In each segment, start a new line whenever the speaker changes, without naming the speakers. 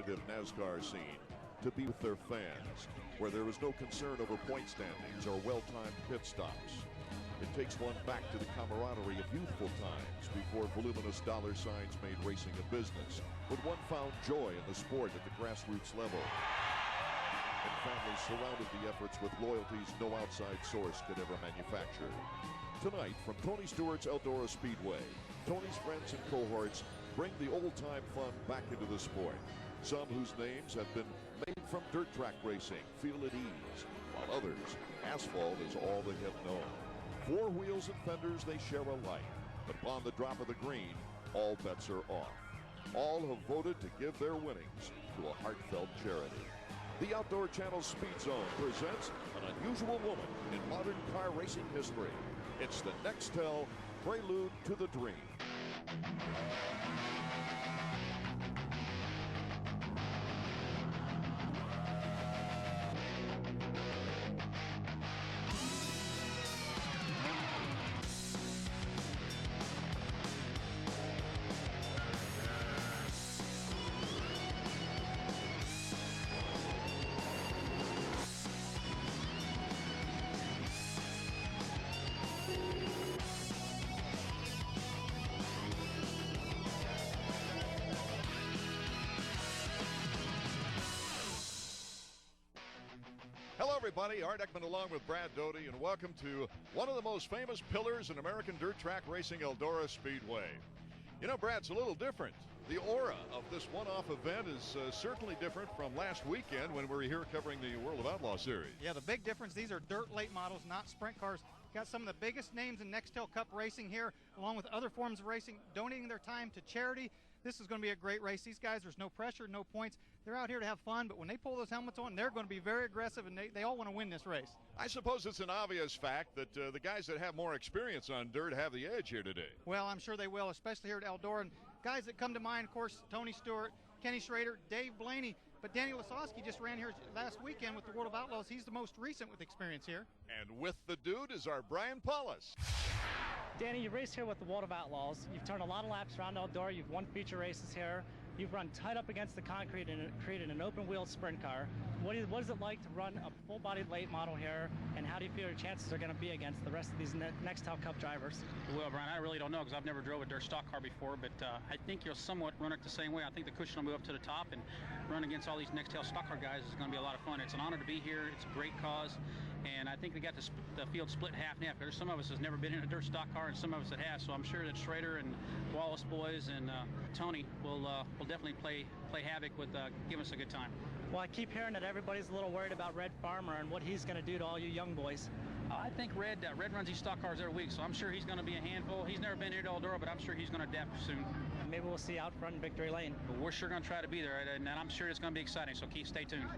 NASCAR scene to be with their fans, where there is no concern over point standings or well-timed pit stops. It takes one back to the camaraderie of youthful times before voluminous dollar signs made racing a business, when one found joy in the sport at the grassroots level. And families surrounded the efforts with loyalties no outside source could ever manufacture. Tonight, from Tony Stewart's Eldora Speedway, Tony's friends and cohorts bring the old-time fun back into the sport. Some whose names have been made from dirt track racing feel at ease, while others, asphalt is all they have known. Four wheels and fenders they share alike, but upon the drop of the green, all bets are off. All have voted to give their winnings to a heartfelt charity. The Outdoor Channel's Speed Zone presents an unusual woman in modern car racing history. It's the Nextel Prelude to the Dream. Hello, everybody. Art Ekman along with Brad Doty, and welcome to one of the most famous pillars in American dirt track racing, Eldora Speedway. You know, Brad, it's a little different. The aura of this one-off event is certainly different from last weekend when we were here covering the World of Outlaw Series.
Yeah, the big difference, these are dirt late models, not sprint cars. Got some of the biggest names in Nextel Cup racing here, along with other forms of racing, donating their time to charity. This is going to be a great race. These guys, there's no pressure, no points. They're out here to have fun, but when they pull those helmets on, they're going to be very aggressive, and they all want to win this race.
I suppose it's an obvious fact that the guys that have more experience on dirt have the edge here today.
Well, I'm sure they will, especially here at Eldora. And guys that come to mind, of course, Tony Stewart, Kenny Schrader, Dave Blaney, but Danny Lasowski just ran here last weekend with the World of Outlaws. He's the most recent with experience here.
And with the dude is our Brian Paulus.
Danny, you raced here with the World of Outlaws. You've turned a lot of laps around Eldora. You've won feature races here. You've run tight up against the concrete and created an open-wheel sprint car. What is it like to run a full-bodied late model here, and how do you feel your chances are going to be against the rest of these Nextel Cup drivers?
Well, Brian, I really don't know because I've never drove a dirt stock car before, but I think you'll somewhat run it the same way. I think the cushion will move up to the top, and run against all these Nextel stock car guys is going to be a lot of fun. It's an honor to be here. It's a great cause, and I think they got the field split half and half. There's some of us has never been in a dirt stock car, and some of us that has. So I'm sure that Schrader and Wallace boys and Tony will definitely play havoc with giving us a good time.
Well, I keep hearing that everybody's a little worried about Red Farmer and what he's going to do to all you young boys.
I think Red runs these stock cars every week, so I'm sure he's going to be a handful. He's never been here to Eldora, but I'm sure he's going to adapt soon.
And maybe we'll see out front in Victory Lane.
But we're sure going to try to be there, and I'm sure it's going to be exciting, so stay tuned.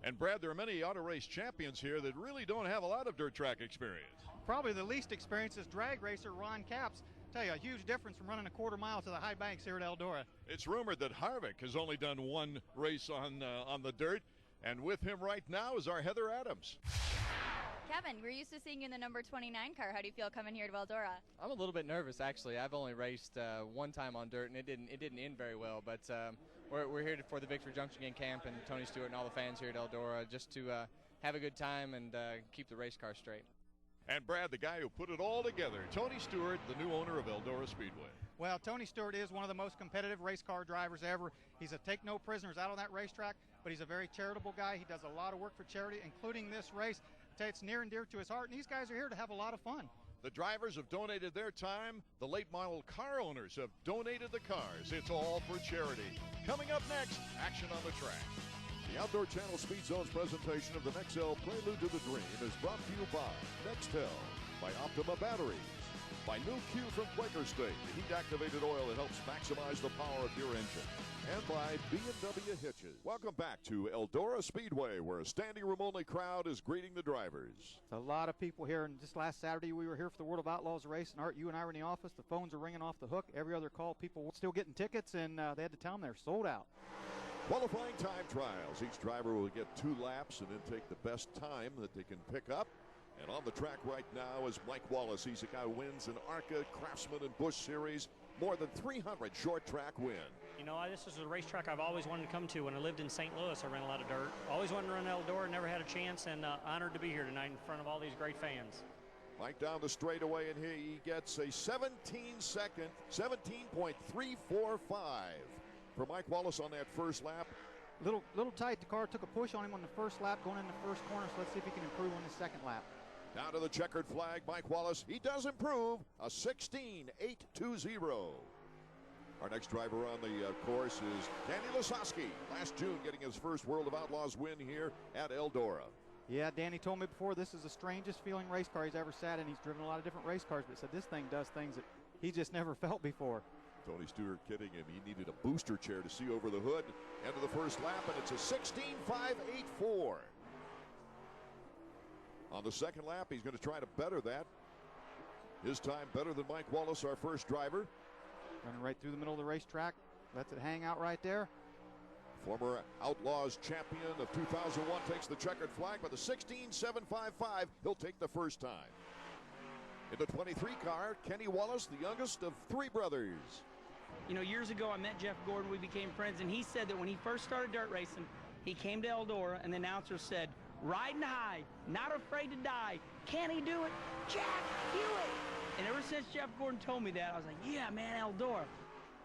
And Brad, there are many auto race champions here that really don't have a lot of dirt track experience.
Probably the least experienced is drag racer Ron Capps. Tell you, a huge difference from running a quarter mile to the high banks here at Eldora.
It's rumored that Harvick has only done one race on the dirt, and with him right now is our Heather Adams.
Kevin, we're used to seeing you in the number 29 car. How do you feel coming here to Eldora?
I'm a little bit nervous, actually. I've only raced one time on dirt, and it didn't end very well. But we're here for the Victory Junction Gang camp and Tony Stewart and all the fans here at Eldora just to have a good time and keep the race car straight.
And Brad, the guy who put it all together, Tony Stewart, the new owner of Eldora Speedway.
Well, Tony Stewart is one of the most competitive race car drivers ever. He's a take-no-prisoners out on that racetrack, but he's a very charitable guy. He does a lot of work for charity, including this race. I tell you, it's near and dear to his heart, and these guys are here to have a lot of fun.
The drivers have donated their time. The late model car owners have donated the cars. It's all for charity. Coming up next, action on the track. The Outdoor Channel Speed Zone's presentation of the Nextel Prelude to the Dream is brought to you by Nextel, by Optima Batteries, by New Q from Quaker State, the heat-activated oil that helps maximize the power of your engine, and by B&W Hitches. Welcome back to Eldora Speedway, where a standing room only crowd is greeting the drivers.
A lot of people here, and just last Saturday we were here for the World of Outlaws race, and Art, you and I were in the office. The phones are ringing off the hook. Every other call, people were still getting tickets, and they had to tell them they're sold out.
Qualifying time trials. Each driver will get 2 laps and then take the best time that they can pick up. And on the track right now is Mike Wallace. He's a guy who wins an ARCA, Craftsman, and Busch Series. More than 300 short track win.
You know, this is a racetrack I've always wanted to come to. When I lived in St. Louis, I ran a lot of dirt. Always wanted to run Eldora, never had a chance, and honored to be here tonight in front of all these great fans.
Mike down the straightaway, and here he gets a 17-second, 17.345 for Mike Wallace on that first lap.
Little tight. The car took a push on him on the first lap going in the first corner, so let's see if he can improve on the second lap.
Down to the checkered flag, Mike Wallace. He does improve, a 16.820. Our next driver on the course is Danny Lasowski. Last June getting his first World of Outlaws win here at Eldora.
Yeah, Danny told me before this is the strangest feeling race car he's ever sat in. He's driven a lot of different race cars, but said this thing does things that he just never felt before.
Tony Stewart kidding him. He needed a booster chair to see over the hood. End of the first lap, and it's a 16.584. On the second lap, he's going to try to better that. His time better than Mike Wallace, our first driver.
Running right through the middle of the racetrack. Lets it hang out right there.
Former Outlaws champion of 2001 takes the checkered flag by the 16.755. He'll take the first time. In the 23 car, Kenny Wallace, the youngest of three brothers.
You know, years ago I met Jeff Gordon, we became friends, and he said that when he first started dirt racing, he came to Eldora and the announcer said, "Riding high, not afraid to die. Can he do it? Jack, do it!" And ever since Jeff Gordon told me that, I was like, yeah, man, Eldora.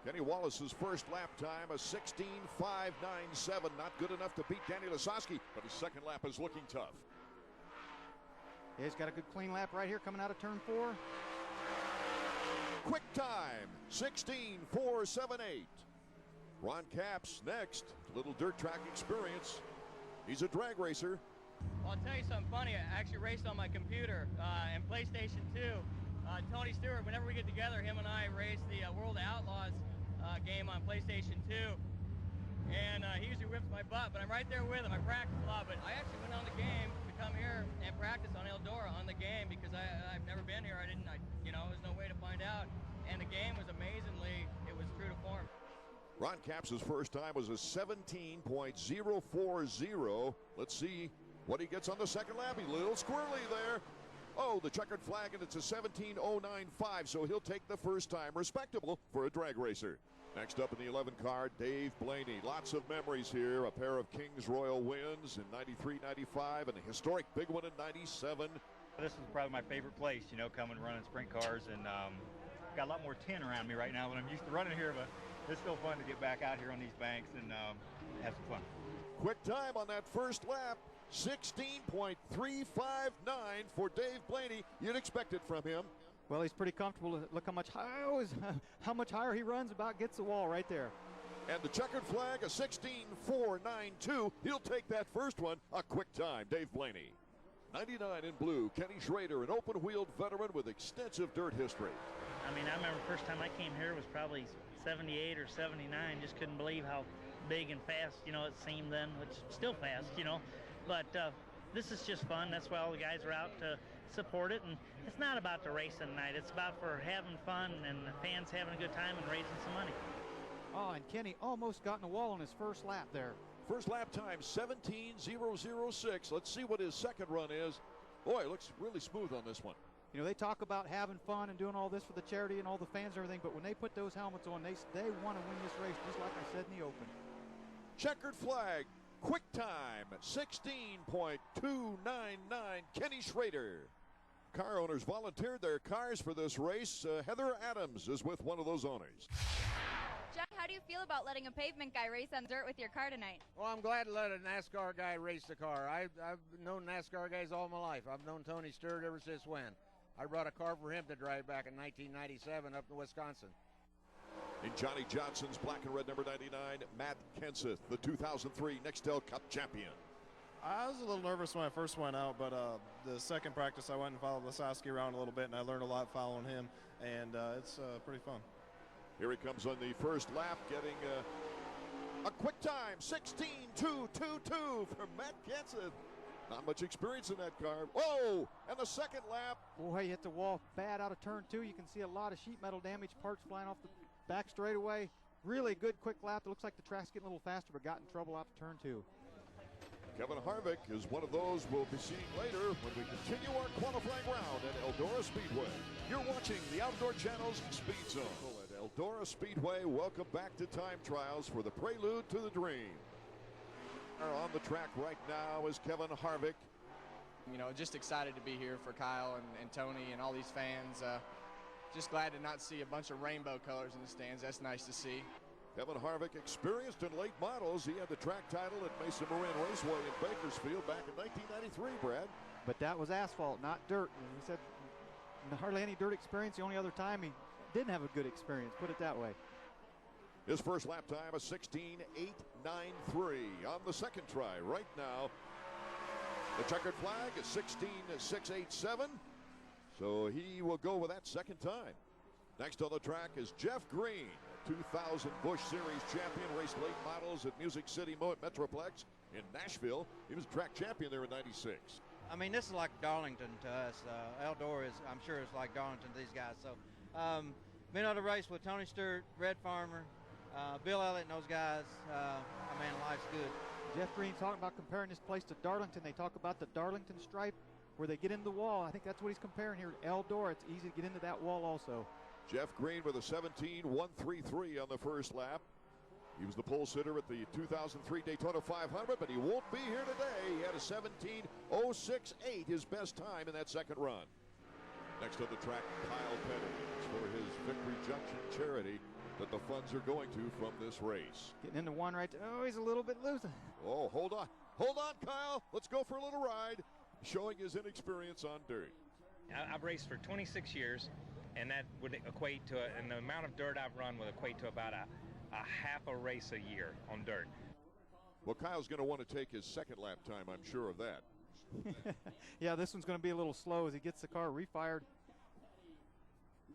Kenny Wallace's first lap time, a 16.597. Not good enough to beat Danny Lasowski, but his second lap is looking tough.
Yeah, he's got a good clean lap right here coming out of turn 4.
Quick time, 16.478. Ron Capps next. Little dirt track experience. He's a drag racer.
Well, I'll tell you something funny. I actually raced on my computer and PlayStation 2. Tony Stewart, whenever we get together, him and I race the World of Outlaws game on PlayStation 2. And he usually whips my butt, but I'm right there with him. I practice a lot, but I actually went on the game to come here and practice on Eldora on the game because I've never been here. There's no way to find out. And the game was amazingly, it was true to form.
Ron Capps' first time was a 17.040. Let's see what he gets on the second lap. He's a little squirrely there. Oh, the checkered flag, and it's a 17.095, so he'll take the first time. Respectable for a drag racer. Next up in the 11 car, Dave Blaney. Lots of memories here. A pair of Kings Royal wins in 93, 95, and a historic big one in 97.
This is probably my favorite place, coming running sprint cars, and got a lot more tin around me right now than I'm used to running here, but it's still fun to get back out here on these banks and have some fun.
Quick time on that first lap. 16.359 for Dave Blaney. You'd expect it from him.
Well, he's pretty comfortable. Look how much higher he runs, about gets the wall right there.
And the checkered flag, a 16.492. He'll take that first one. A quick time, Dave Blaney. 99 in blue, Kenny Schrader, an open-wheeled veteran with extensive dirt history.
I mean, I remember the first time I came here was probably 78 or 79. Just couldn't believe how big and fast, it seemed then, which is still fast, But this is just fun. That's why all the guys are out to support it. And it's not about the racing tonight. It's about for having fun and the fans having a good time and raising some money.
Oh, and Kenny almost got in the wall on his first lap there.
First lap time, 17.006. Let's see what his second run is. Boy, it looks really smooth on this one.
They talk about having fun and doing all this for the charity and all the fans and everything, but when they put those helmets on, they want to win this race, just like I said in the open.
Checkered flag. Quick time, 16.299, Kenny Schrader. Car owners volunteered their cars for this race. Heather Adams is with one of those owners.
Jack, how do you feel about letting a pavement guy race on dirt with your car tonight?
Well, I'm glad to let a NASCAR guy race the car. I've known NASCAR guys all my life. I've known Tony Stewart ever since when. I brought a car for him to drive back in 1997 up in Wisconsin.
In Johnny Johnson's black and red number 99, Matt Kenseth, the 2003 Nextel Cup champion.
I was a little nervous when I first went out, but the second practice I went and followed Lasowski around a little bit, and I learned a lot following him, and it's pretty fun.
Here he comes on the first lap, getting a quick time, 16.222 from Matt Kenseth. Not much experience in that car. Whoa! And the second lap.
Boy, he hit the wall bad out of turn 2. You can see a lot of sheet metal damage, parts flying off the back straightaway. Really good quick lap. It looks like the track's getting a little faster, but got in trouble out to turn 2.
Kevin Harvick is one of those we'll be seeing later when we continue our qualifying round at Eldora Speedway. You're watching the Outdoor Channel's Speed Zone. At Eldora Speedway, welcome back to time trials for the Prelude to the Dream. On the track right now is Kevin Harvick.
You know, just excited to be here for Kyle and Tony and all these fans. Just glad to not see a bunch of rainbow colors in the stands. That's nice to see.
Kevin Harvick, experienced in late models. He had the track title at Mesa Marin Raceway in Bakersfield back in 1993, Brad.
But that was asphalt, not dirt. And he said hardly any dirt experience. The only other time he didn't have a good experience, put it that way.
His first lap time, a 16.893 on the second try. Right now, the checkered flag is 16.687. So he will go with that second time. Next on the track is Jeff Green, 2000 Busch Series champion, raced late models at Music City Metroplex in Nashville. He was track champion there in '96.
I mean, this is like Darlington to us. Eldora is, I'm sure it's like Darlington to these guys. So, been on the race with Tony Stewart, Red Farmer, Bill Elliott and those guys. I mean, life's good.
Jeff Green talking about comparing this place to Darlington. They talk about the Darlington stripe where they get into the wall. I think that's what he's comparing here. Eldora, it's easy to get into that wall also.
Jeff Green with a 17.133 on the first lap. He was the pole sitter at the 2003 Daytona 500, but he won't be here today. He had a 17.068, his best time in that second run. Next on the track, Kyle Petty for his Victory Junction charity that the funds are going to from this race.
Getting into one right there. Oh, he's a little bit loose.
Oh, hold on. Hold on, Kyle. Let's go for a little ride. Showing his inexperience on dirt.
I've raced for 26 years, and that would equate to, and the amount of dirt I've run would equate to about a half a race a year on dirt.
Well, Kyle's going to want to take his second lap time, I'm sure of that.
Yeah, this one's going to be a little slow as he gets the car refired.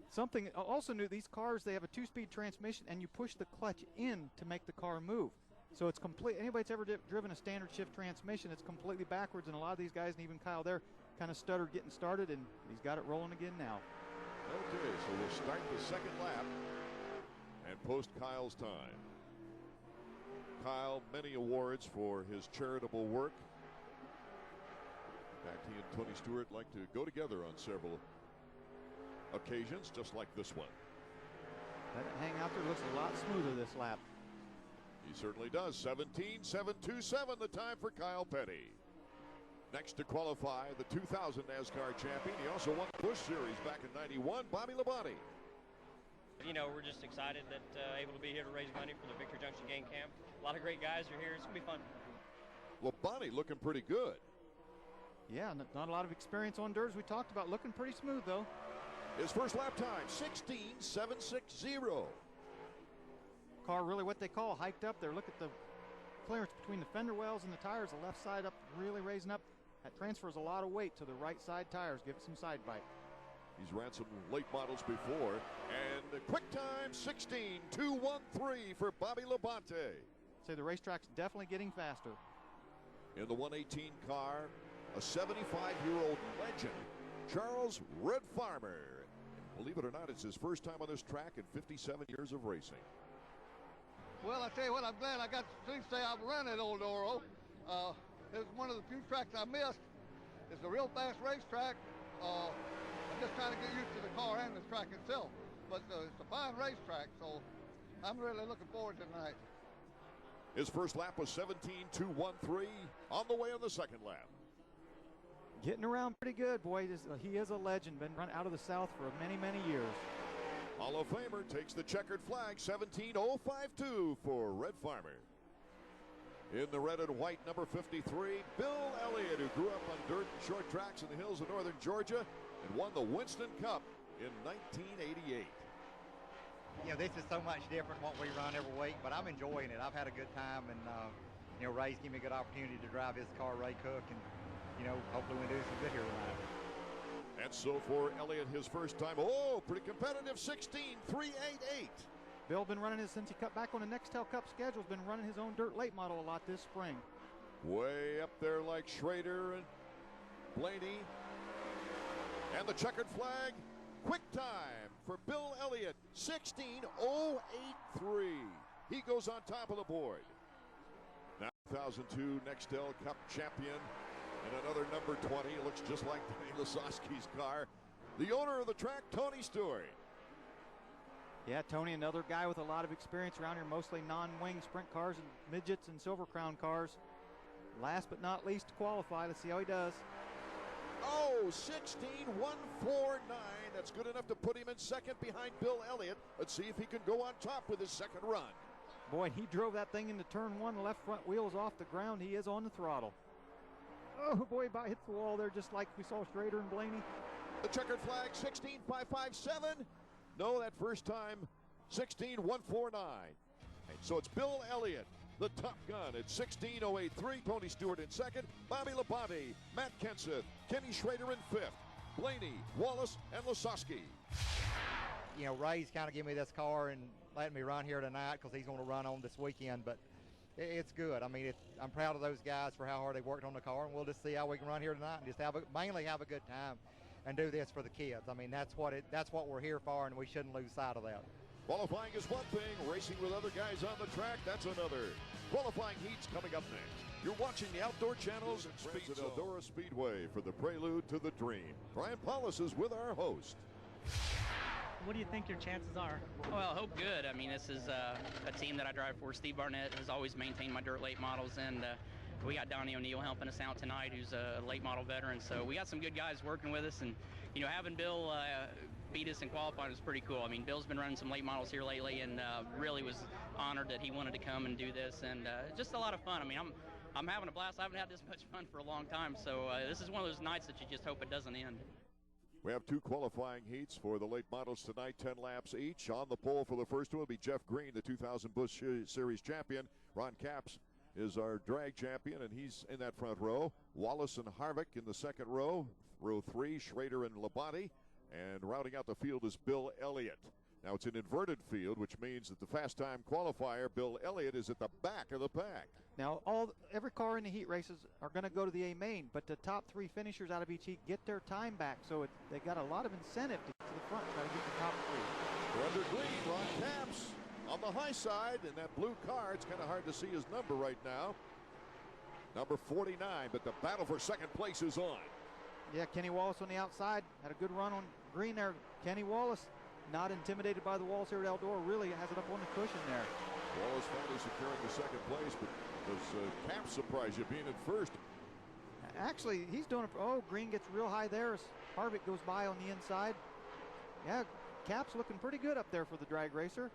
Something also new, these cars, they have a 2-speed transmission, and you push the clutch in to make the car move. So it's complete. Anybody that's ever driven a standard shift transmission, it's completely backwards, and a lot of these guys, and even Kyle there, kind of stuttered getting started, and he's got it rolling again now.
Okay, so we'll start the second lap and post Kyle's time. Kyle, many awards for his charitable work. In fact, he and Tony Stewart like to go together on several occasions, just like this one.
Let it hang out there. Looks a lot smoother this lap.
He certainly does. 17.727 the time for Kyle Petty. Next to qualify, the 2000 NASCAR champion. He also won the Busch Series back in '91, Bobby Labonte.
You know, we're just excited that able to be here to raise money for the Victory Junction Game Camp. A lot of great guys are here. It's going to be fun.
Labonte looking pretty good.
Yeah, not a lot of experience on dirt, as we talked about. Looking pretty smooth, though.
His first lap time, 16.760.
Car really what they call hiked up there. Look at the clearance between the fender wells and the tires. The left side up, really raising up. That transfers a lot of weight to the right side tires. Give it some side bite.
He's ran some late models before. And the quick time, 16.213 for Bobby Labonte.
Say the racetrack's definitely getting faster.
In the 118 car, a 75-year-old legend, Charles Red Farmer. Believe it or not, it's his first time on this track in 57 years of racing.
Well, I tell you what, I'm glad I got to say I've run at Eldora. It was one of the few tracks I missed. It's a real fast racetrack. I'm just trying to get used to the car and the track itself. But it's a fine racetrack, so I'm really looking forward to tonight.
His first lap was 17.213 on the way on the second lap.
Getting around pretty good, boy. He is a legend. Been run out of the South for many, many years.
Hall of Famer takes the checkered flag, 17.052 for Red Farmer. In the red and white, number 53, Bill Elliott, who grew up on dirt and short tracks in the hills of northern Georgia and won the Winston Cup in 1988.
You know, this is so much different from what we run every week, but I'm enjoying it. I've had a good time, and you know, Ray's given me a good opportunity to drive his car, Ray Cook, and you know, hopefully we do some good here tonight.
And so for Elliott, his first time, pretty competitive, 16.388.
Bill been running his, since he cut back on the Nextel Cup schedule, been running his own dirt late model a lot this spring.
Way up there like Schrader and Blaney. And the checkered flag, quick time for Bill Elliott, 16.083. He goes on top of the board. Now 2002 Nextel Cup champion and another number 20. It looks just like Danny Lasowski's car. The owner of the track, Tony Stewart.
Yeah, Tony, another guy with a lot of experience around here, mostly non-wing sprint cars and midgets and Silver Crown cars. Last but not least to qualify. Let's see how he does.
Oh, 16.149. That's good enough to put him in second behind Bill Elliott. Let's see if he can go on top with his second run.
Boy, he drove that thing into turn one. The left front wheel is off the ground. He is on the throttle. Oh, boy, about hits the wall there just like we saw Schrader and Blaney.
The checkered flag, 16.557. No, that first time, 16.149. So it's Bill Elliott, the top gun at 16.083. Tony Stewart in second. Bobby Labonte, Matt Kenseth, Kenny Schrader in fifth. Blaney, Wallace, and Lasowski.
You know, Ray's kind of giving me this car and letting me run here tonight because he's going to run on this weekend, but it's good. I mean, I'm proud of those guys for how hard they worked on the car, and we'll just see how we can run here tonight and just mainly have a good time and do this for the kids. I mean, that's what we're here for, and we shouldn't lose sight of that.
Qualifying is one thing, racing with other guys on the track, that's another. Qualifying heats coming up next. You're watching the Outdoor Channel's Speed at Eldora Speedway for the Prelude to the Dream. Brian Paulus is with our host.
What do you think your chances are?
Well, I hope good. I mean, this is a team that I drive for. Steve Barnett has always maintained my dirt late models, and we got Donnie O'Neill helping us out tonight, who's a late model veteran. So we got some good guys working with us, and you know, having Bill beat us in qualifying was pretty cool. I mean, Bill's been running some late models here lately, and really was honored that he wanted to come and do this, and just a lot of fun. I mean, I'm having a blast. I haven't had this much fun for a long time, so this is one of those nights that you just hope it doesn't end.
We have two qualifying heats for the late models tonight, 10 laps each. On the pole for the first one will be Jeff Green, the 2000 Busch Series champion. Ron Capps is our drag champion, and he's in that front row. Wallace and Harvick in the second row. Row 3, Schrader and Labonte. And rounding out the field is Bill Elliott. Now, it's an inverted field, which means that the fast time qualifier, Bill Elliott, is at the back of the pack.
Now, every car in the heat races are going to go to the A main, but the top three finishers out of each heat get their time back, so they got a lot of incentive to get to the front, try to get the top three.
We're under green, Ron Capps on the high side, and that blue car, it's kind of hard to see his number right now. Number 49, but the battle for second place is on.
Yeah, Kenny Wallace on the outside had a good run on green there. Kenny Wallace, not intimidated by the walls here at Eldora, really has it up on the cushion there.
Wallace finally securing the second place, but does Capps surprise you being in first?
Actually, he's doing it. Oh, green gets real high there as Harvick goes by on the inside. Yeah, Capps looking pretty good up there for the drag racer.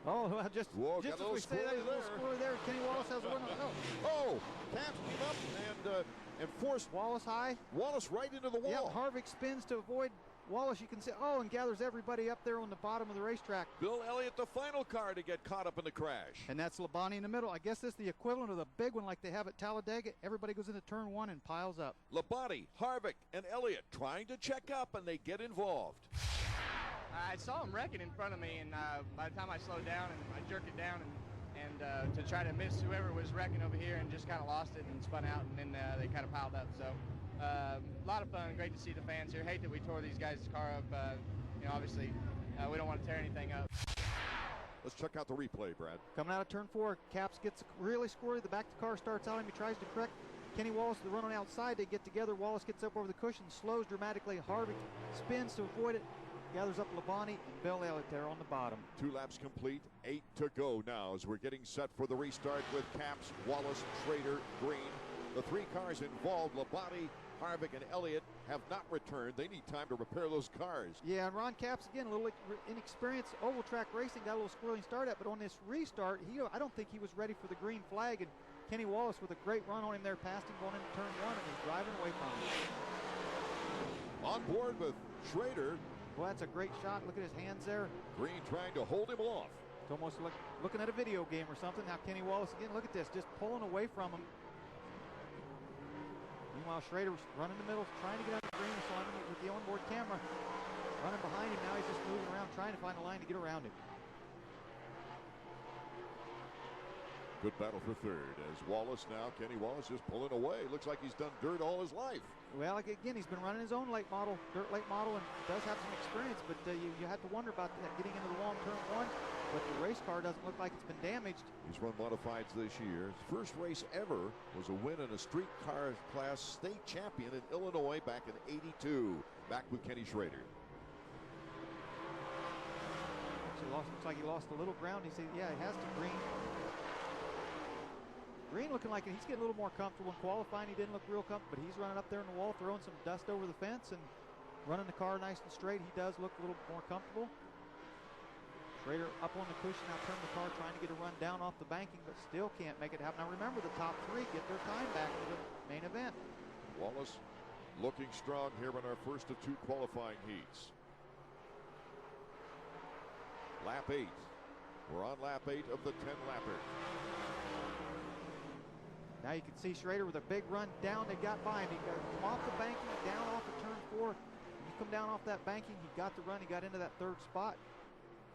Oh, well, just as we say that, a little squirrely there. Kenny Wallace has a run on.
Oh, Capps came up and forced
Wallace high.
Wallace right into the wall.
Yeah, Harvick spins to avoid Wallace, you can see, and gathers everybody up there on the bottom of the racetrack.
Bill Elliott, the final car to get caught up in the crash.
And that's Labonte in the middle. I guess this is the equivalent of the big one like they have at Talladega. Everybody goes into turn one and piles up.
Labonte, Harvick, and Elliott trying to check up, and they get involved.
I saw him wrecking in front of me, and by the time I slowed down and I jerked it down and to try to miss whoever was wrecking over here, and just kind of lost it and spun out, and then they kind of piled up. So a lot of fun. Great to see the fans here. Hate that we tore these guys' car up. You know, obviously we don't want to tear anything up.
Let's check out the replay, Brad.
Coming out of turn 4, Capps gets really squirrely. The back of the car starts out him. He tries to correct Kenny Wallace. The run on the outside. They get together. Wallace gets up over the cushion, slows dramatically. Harvick spins to avoid it. Gathers up Labonte and Bill Elliott there on the bottom.
2 laps complete, 8 to go now as we're getting set for the restart with Capps, Wallace, Schrader, Green. The 3 cars involved, Labonte, Harvick, and Elliott, have not returned. They need time to repair those cars.
Yeah, and Ron Capps, again, a little inexperienced oval track racing, got a little squirreling start at, but on this restart, I don't think he was ready for the green flag, and Kenny Wallace with a great run on him there, passed him going into turn 1, and he's driving away from him.
On board with Schrader.
Well, that's a great shot. Look at his hands there.
Green trying to hold him off.
It's almost like looking at a video game or something. Now Kenny Wallace again, look at this, just pulling away from him. Meanwhile, Schrader's running in the middle, trying to get out the green. So I'm with the onboard camera running behind him. Now he's just moving around, trying to find a line to get around him.
Good battle for third as Wallace now, Kenny Wallace just pulling away. Looks like he's done dirt all his life.
Well, again, he's been running his own late model, dirt late model, and does have some experience, but you have to wonder about that getting into the long-term one. But the race car doesn't look like it's been damaged.
He's run modifieds this year. His first race ever was a win in a street car class state champion in Illinois back in '82, back with Kenny Schrader.
Looks like he lost a little ground. He said, yeah, he has to. Green looking like he's getting a little more comfortable in qualifying. He didn't look real comfortable, but he's running up there in the wall, throwing some dust over the fence and running the car nice and straight. He does look a little more comfortable. Schrader up on the cushion, now turn the car, trying to get a run down off the banking, but still can't make it happen. Now remember, the top three get their time back to the main event.
Wallace looking strong here in our first of 2 qualifying heats. Lap 8. We're on lap 8 of the 10-lapper.
Now you can see Schrader with a big run down. They got by him. He got come off the banking, down off of turn 4. When you come down off that banking, he got the run. He got into that third spot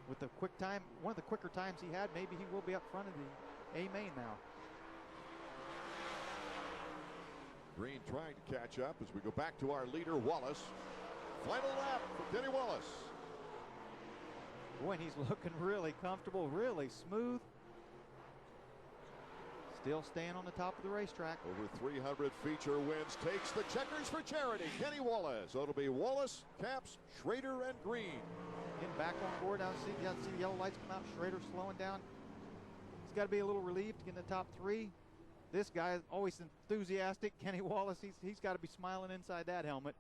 with the quick time. One of the quicker times he had. Maybe he will be up front of the A main now.
Green trying to catch up as we go back to our leader, Wallace. Final lap for Kenny Wallace.
Boy, and he's looking really comfortable, really smooth. Still staying on the top of the racetrack.
Over 300 feature wins, takes the checkers for charity. Kenny Wallace. So it'll be Wallace, Capps, Schrader, and Green.
Getting back on board. Now see the yellow lights come out. Schrader slowing down. He's got to be a little relieved to get in the top 3. This guy is always enthusiastic. Kenny Wallace, he's got to be smiling inside that helmet.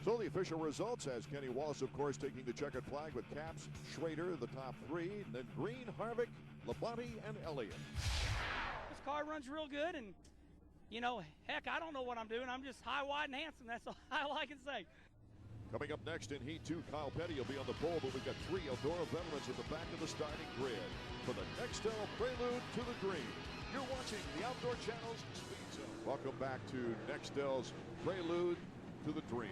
So the official results has Kenny Wallace, of course, taking the checkered flag with Capps, Schrader, the top 3, and then Green, Harvick, Labonte, and Elliott.
This car runs real good, and, you know, heck, I don't know what I'm doing. I'm just high, wide, and handsome. That's all I can say.
Coming up next in Heat 2, Kyle Petty will be on the pole, but we've got 3 Eldora veterans at the back of the starting grid for the Nextel Prelude to the Green. You're watching the Outdoor Channel's Speed Zone. Welcome back to Nextel's Prelude to the Dream.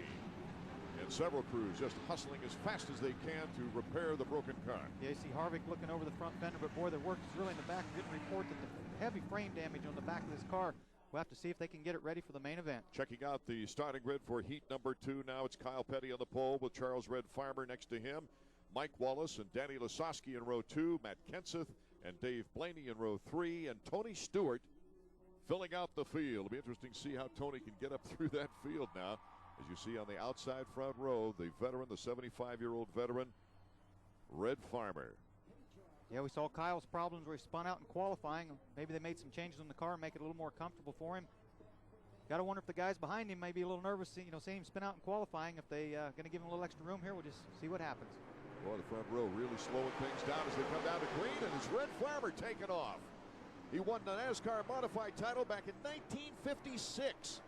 And several crews just hustling as fast as they can to repair the broken car.
Yeah, you see Harvick looking over the front fender, but boy, their work is really in the back. Didn't report that the heavy frame damage on the back of this car. We'll have to see if they can get it ready for the main event.
Checking out the starting grid for heat number 2. Now it's Kyle Petty on the pole with Charles Red Farmer next to him. Mike Wallace and Danny Lasowski in row 2. Matt Kenseth and Dave Blaney in row 3. And Tony Stewart filling out the field. It'll be interesting to see how Tony can get up through that field now. As you see on the outside front row, the veteran, the 75-year-old veteran, Red Farmer.
Yeah, we saw Kyle's problems where he spun out in qualifying. Maybe they made some changes on the car and make it a little more comfortable for him. Got to wonder if the guys behind him may be a little nervous, seeing him spin out in qualifying. If they going to give him a little extra room here, we'll just see what happens.
Well, the front row really slowing things down as they come down to green, and it's Red Farmer taking off. He won the NASCAR Modified title back in 1956.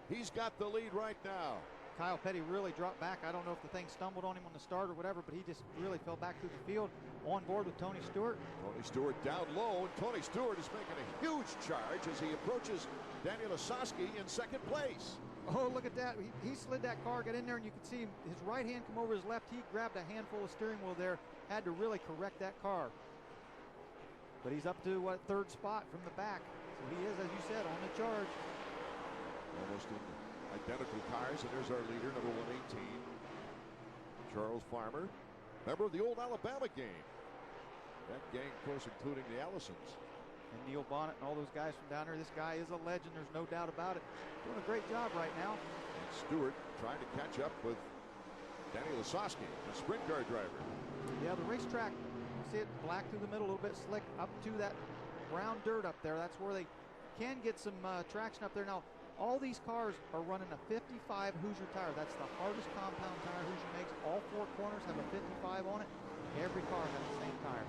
He's got the lead right now.
Kyle Petty really dropped back. I don't know if the thing stumbled on him on the start or whatever, but he just really fell back through the field. On board with Tony Stewart.
Tony Stewart down low, and Tony Stewart is making a huge charge as he approaches Danny Lasowski in second place.
Oh, look at that. He slid that car, got in there, and you can see his right hand come over his left. He grabbed a handful of steering wheel there, had to really correct that car. But he's up to, third spot from the back. So he is, as you said, on the charge.
Almost in identical cars, and there's our leader, number 118, Charles Farmer. Member of the old Alabama game. That gang, of course, including the Allisons.
And Neil Bonnet and all those guys from down there. This guy is a legend, there's no doubt about it. Doing a great job right now.
And Stewart trying to catch up with Danny Lasowski, the sprint car driver.
Yeah, the racetrack, you see it black through the middle, a little bit slick up to that brown dirt up there. That's where they can get some traction up there. Now, all these cars are running a 55 Hoosier tire. That's the hardest compound tire Hoosier makes. All 4 corners have a 55 on it. Every car has the same tire.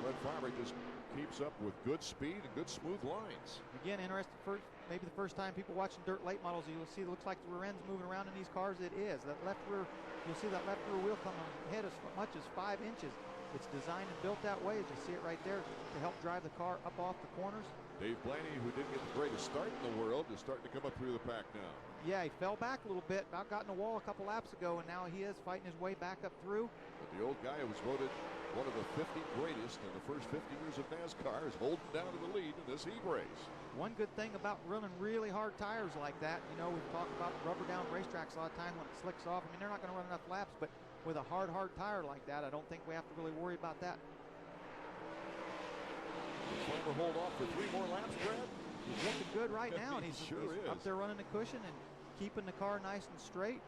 Red Farmer just keeps up with good speed and good smooth lines.
Again, interesting, maybe the first time people watching dirt late models, you'll see it looks like the rear end's moving around in these cars. It is. That left rear, you'll see that left rear wheel coming ahead as much as 5 inches. It's designed and built that way, as you see it right there, to help drive the car up off the corners.
Dave Blaney, who didn't get the greatest start in the world, is starting to come up through the pack now.
Yeah, he fell back a little bit, about got in the wall a couple laps ago, and now he is fighting his way back up through.
But the old guy who was voted one of the 50 greatest in the first 50 years of NASCAR is holding down to the lead in this heat race.
One good thing about running really hard tires like that, you know, we've talked about rubber down racetracks a lot of times when it slicks off. I mean, they're not going to run enough laps, but with a hard tire like that, I don't think we have to really worry about that.
Farmer hold off for 3 more laps, Brad?
He's looking good right now, and he's up there running the cushion and keeping the car nice and straight.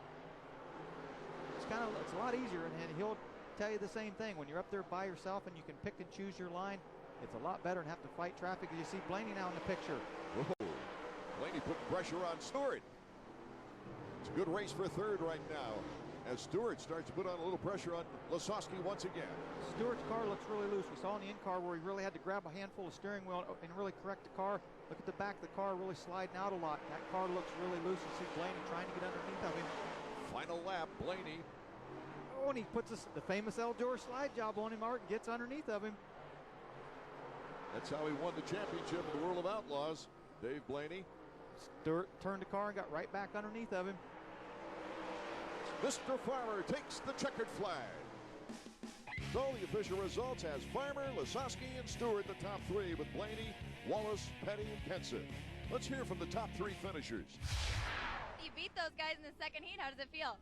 It's a lot easier, and he'll tell you the same thing. When you're up there by yourself and you can pick and choose your line, it's a lot better than have to fight traffic. You see Blaney now in the picture.
Whoa. Blaney putting pressure on Stewart. It's a good race for third right now as Stewart starts to put on a little pressure on Lasowski once again.
Stewart's car looks really loose. We saw in the in-car where he really had to grab a handful of steering wheel and really correct the car. Look at the back of the car really sliding out a lot. That car looks really loose. You see Blaney trying to get underneath of him.
Final lap, Blaney.
Oh, and he puts the famous Eldora slide job on him, Art, and gets underneath of him.
That's how he won the championship in the World of Outlaws, Dave Blaney.
Stewart turned the car and got right back underneath of him.
Mr. Farmer takes the checkered flag. So the official results has Farmer, Lasowski, and Stewart the top 3 with Blaney, Wallace, Petty, and Kenseth. Let's hear from the top 3 finishers.
You beat those guys in the second heat. How does it feel?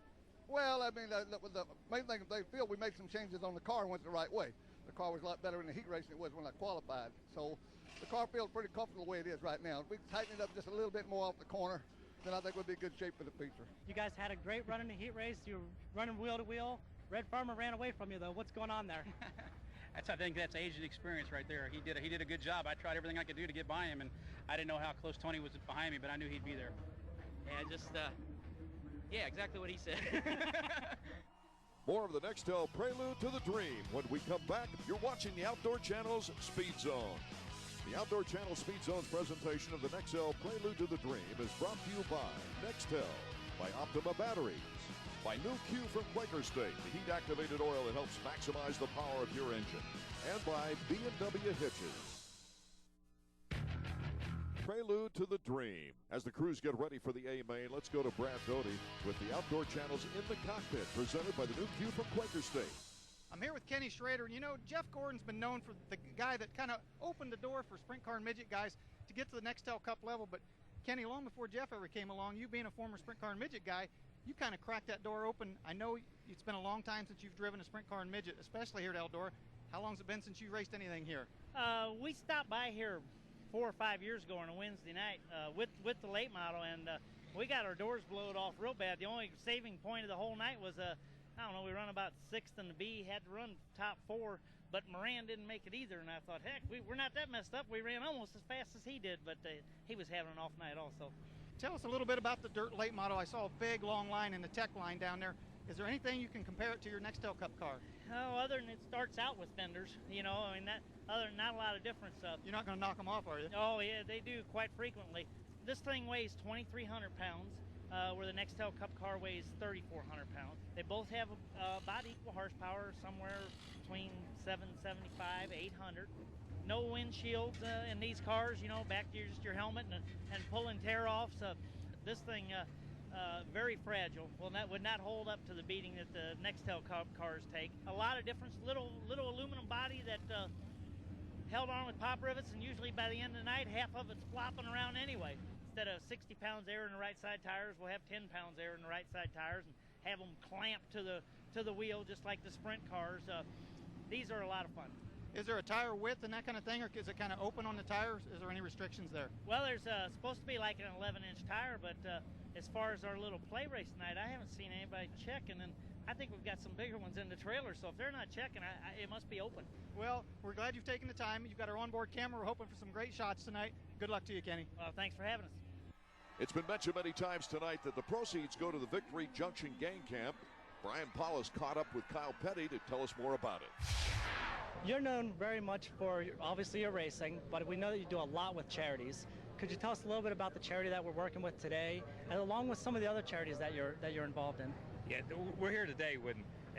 Well, I mean, the main thing they feel, we made some changes on the car and went the right way. The car was a lot better in the heat race than it was when I qualified. So the car feels pretty comfortable the way it is right now. If we tighten it up just a little bit more off the corner, then I think we'll be in good shape for the feature.
You guys had a great run in the heat race. You were running wheel to wheel. Red Farmer ran away from you, though. What's going on there?
I think that's age and experience right there. He did a good job. I tried everything I could do to get by him, and I didn't know how close Tony was behind me, but I knew he'd be there.
Yeah, exactly what he said.
More of the Nextel Prelude to the Dream. When we come back, you're watching the Outdoor Channel's Speed Zone. The Outdoor Channel Speed Zone's presentation of the Nextel Prelude to the Dream is brought to you by Nextel, by Optima Batteries, by New Q from Quaker State, the heat-activated oil that helps maximize the power of your engine, and by B&W Hitches. Prelude to the Dream. As the crews get ready for the A-Main, let's go to Brad Doty with the Outdoor Channel's In the Cockpit, presented by the New Q from Quaker State.
I'm here with Kenny Schrader, and you know, Jeff Gordon's been known for the guy that kind of opened the door for sprint car and midget guys to get to the Nextel Cup level, but Kenny, long before Jeff ever came along, you being a former sprint car and midget guy, you kind of cracked that door open. I know it's been a long time since you've driven a sprint car and midget, especially here at Eldora. How long has it been since you raced anything here?
We stopped by here 4 or 5 years ago on a Wednesday night with the late model, and we got our doors blowed off real bad. The only saving point of the whole night was I don't know, we run about 6th in the B, had to run top 4, but Moran didn't make it either, and I thought, heck, we're not that messed up. We ran almost as fast as he did, but he was having an off night also.
Tell us a little bit about the dirt late model. I saw a big long line in the tech line down there. Is there anything you can compare it to your Nextel Cup car?
Oh, other than it starts out with fenders, you know, I mean, other than not a lot of difference.
You're not going to knock them off, are you?
Oh, yeah, they do quite frequently. This thing weighs 2,300 pounds, where the Nextel Cup car weighs 3,400 pounds. They both have about equal horsepower, somewhere between 775, 800. No windshields in these cars, you know, back to just your helmet and pulling tear-offs. This thing, very fragile. Well, that would not hold up to the beating that the Nextel cars take. A lot of difference, little aluminum body that held on with pop rivets, and usually by the end of the night, half of it's flopping around anyway. Instead of 60 pounds air in the right side tires, we'll have 10 pounds air in the right side tires and have them clamped to the wheel just like the sprint cars. These are a lot of fun.
Is there a tire width and that kind of thing, or is it kind of open on the tires? Is there any restrictions there?
Well, there's supposed to be like an 11-inch tire, but as far as our little play race tonight, I haven't seen anybody checking, and I think we've got some bigger ones in the trailer, so if they're not checking, it must be open.
Well, we're glad you've taken the time. You've got our onboard camera. We're hoping for some great shots tonight. Good luck to you, Kenny.
Well, thanks for having us.
It's been mentioned many times tonight that the proceeds go to the Victory Junction Gang Camp. Brian Paulus caught up with Kyle Petty to tell us more about it.
You're known very much for, obviously, your racing, but we know that you do a lot with charities. Could you tell us a little bit about the charity that we're working with today, and along with some of the other charities that you're involved in?
Yeah, we're here today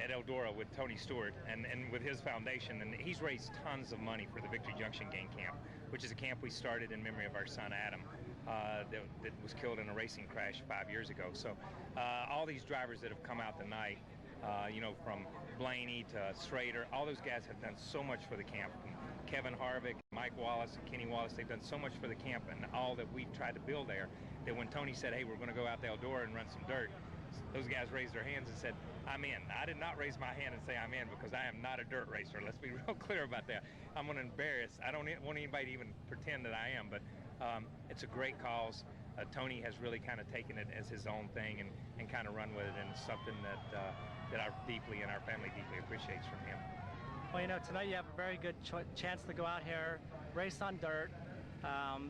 at Eldora with Tony Stewart and with his foundation, and he's raised tons of money for the Victory Junction Gang Camp, which is a camp we started in memory of our son Adam. that was killed in a racing crash 5 years ago. So all these drivers that have come out tonight, you know, from Blaney to Schrader, all those guys have done so much for the camp. Kevin Harvick, Mike Wallace, and Kenny Wallace, they've done so much for the camp and all that we've tried to build there, that when Tony said, hey, we're going to go out to Eldora and run some dirt, those guys raised their hands and said, I'm in. I did not raise my hand and say I'm in, because I am not a dirt racer. Let's be real clear about that. I'm going to embarrass. I don't want anybody to even pretend that I am, but it's a great cause. Tony has really kind of taken it as his own thing and kind of run with it, and it's something that I deeply and our family deeply appreciates from him.
Well, you know, tonight you have a very good chance to go out here, race on dirt,